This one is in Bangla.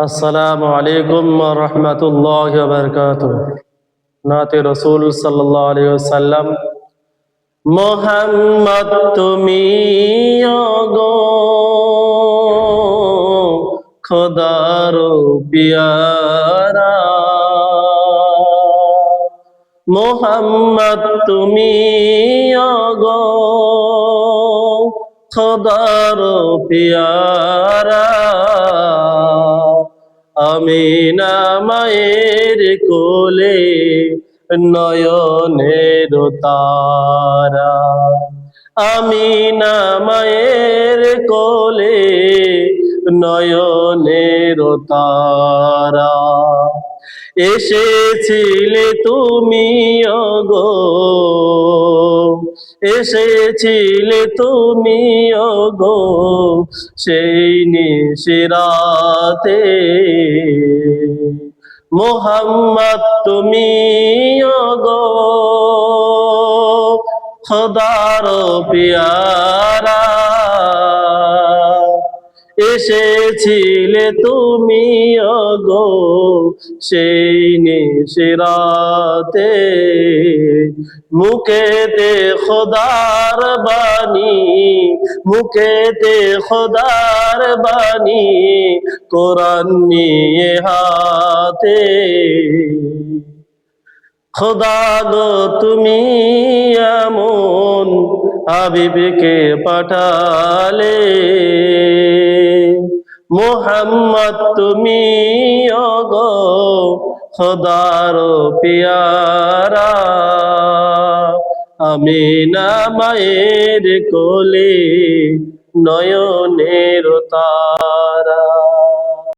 আসসালামু আলাইকুম ওয়া রাহমাতুল্লাহি ওয়া বারাকাতুহু। নাতে রাসূল সাল্লাল্লাহু আলাইহি ওয়াসাল্লাম। মুহাম্মদ তুমি ওগো খোদার পিয়ারা, মুহাম্মদ তুমি ওগো খোদার পিয়ারা। আমিনা মায়ের কোলে নয়নের তারা, আমিনা মায়ের কোলে নয়নের তারা। এসেছিলে তুমি ওগো, এসেছিলে তুমি ওগো সেই নিশিরাতে। মুহাম্মদ তুমি ওগো খোদার পিয়ারা, এসেছিলে তুমি ওগো সেই নিশিরাতে। মুখেতে খোদার বাণী, মুখেতে খোদার বাণী, কোরআন নিয়ে হাতে। খোদা গো তুমি এমন হাবিবকে পাঠালে, মুহাম্মদ তুমি ওগো খোদার পিয়ারা। আমিনা মায়ের কোলে নয়নের তারা।